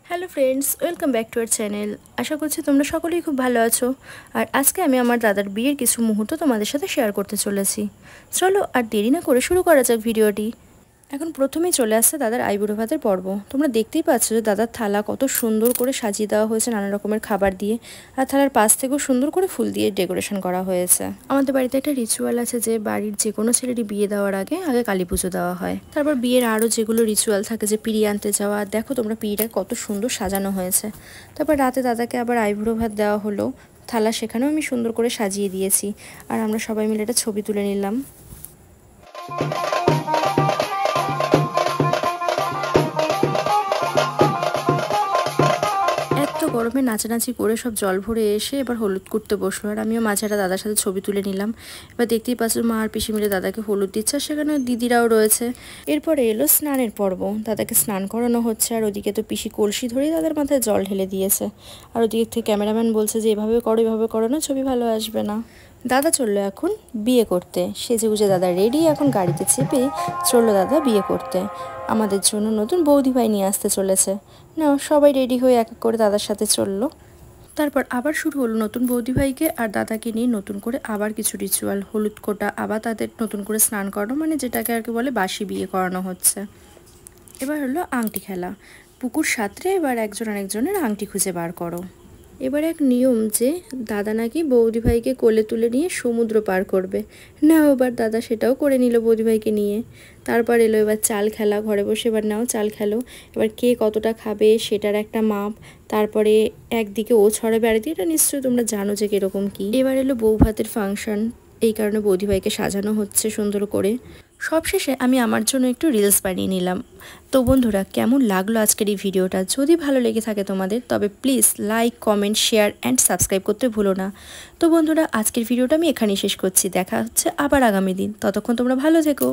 Hello friends, welcome back to our channel. আশা করছি তোমরা সকলেই খুব ভালো আছো। আর আজকে আমি আমার দাদার বিয়ের কিছু মুহূর্ত তোমাদের সাথে শেয়ার করতে চলেছি। চলো আর দেরি না করে শুরু করা যাক ভিডিওটি। এখন প্রথমেই চলে আসছে দাদার আইবুড়ো ভাতের পর্ব। তোমরা দেখতেই পাচ্ছ যে দাদার থালা কত সুন্দর করে সাজিয়ে দেওয়া হয়েছে নানা রকমের খাবার দিয়ে, আর থালার পাশ থেকেও সুন্দর করে ফুল দিয়ে ডেকোরেশন করা হয়েছে। আমাদের বাড়িতে একটা রিচুয়াল আছে যে বাড়ির যে কোনো ছেলেরই বিয়ে দেওয়ার আগে কালী পুজো দেওয়া হয়। তারপর বিয়ের আরও যেগুলো রিচুয়াল থাকে, যে পিড়ি আনতে যাওয়া, দেখো তোমরা পিড়িটা কত সুন্দর সাজানো হয়েছে। তারপর রাতে দাদাকে আবার আইবুড়ো ভাত দেওয়া হলো। থালা সেখানেও আমি সুন্দর করে সাজিয়ে দিয়েছি, আর আমরা সবাই মিলে একটা ছবি তুলে নিলাম। গরমে নাচানাচি করে সব জল ভরে এসে এবার হলুদ করতে বসলো, আর আমিও মাঝেরা দাদার সাথে ছবি তুলে নিলাম। এবার দেখতেই পাচ্ছ মা আর পিসি মিলে দাদাকে হলুদ দিচ্ছে, সেখানে দিদিরাও রয়েছে। এরপরে এলো স্নানের পর্ব, দাদাকে স্নান করানো হচ্ছে, আর ওদিকে তো পিসি কলসি ধরেই দাদার মাথায় জল ঢেলে দিয়েছে। আর ওদিকে থেকে ক্যামেরাম্যান বলছে যে এভাবে করো, এভাবে করো না, ছবি ভালো আসবে না। দাদা চললো এখন বিয়ে করতে, সেজে গুজে দাদা রেডি, এখন গাড়িতে চেপে চললো দাদা বিয়ে করতে। আমাদের জন্য নতুন বৌদিভাই নিয়ে আসতে চলেছে। না, সবাই রেডি হয়ে এক এক করে দাদার সাথে চললো। তারপর আবার শুরু হলো নতুন বৌদিভাইকে আর দাদাকে নিয়ে নতুন করে আবার কিছু রিচুয়াল, হলুদ কোটা, আবার তাদের নতুন করে স্নান করানো, মানে যেটাকে আর কি বলে বাসি বিয়ে করানো হচ্ছে। এবার হলো আংটি খেলা, পুকুর সাঁতরে এবার একজন আরেকজনের আংটি খুঁজে বার করো। এবার এক নিয়ম যে দাদা নাকি বৌদিভাইকে কোলে তুলে নিয়ে সমুদ্র পার করবে। না, এবার দাদা সেটাও করে নিল বৌদিভাইকে নিয়ে। তারপর এলো এবার চাল খেলা, ঘরে বসে এবার নাও চাল খেলো। এবার কে কতটা খাবে সেটার একটা মাপ। তারপরে একদিকে ও ছড়াবে, আর এটা নিশ্চয়ই তোমরা জানো যে কীরকম কী। এবার এলো বউ ভাতের ফাংশন, এই কারণে বৌদিভাইকে সাজানো হচ্ছে সুন্দর করে। সবশেষে আমি আমার জন্য একটু রিলস বানিয়ে নিলাম। তো বন্ধুরা, কেমন লাগলো আজকের এই ভিডিওটা? যদি ভালো লেগে থাকে তোমাদের, তবে please like, comment, share and subscribe করতে ভুলো না। তো বন্ধুরা, আজকের ভিডিওটা আমি এখানেই শেষ করছি। দেখা হচ্ছে আবার আগামী দিন। ততক্ষণ তোমরা ভালো থেকো।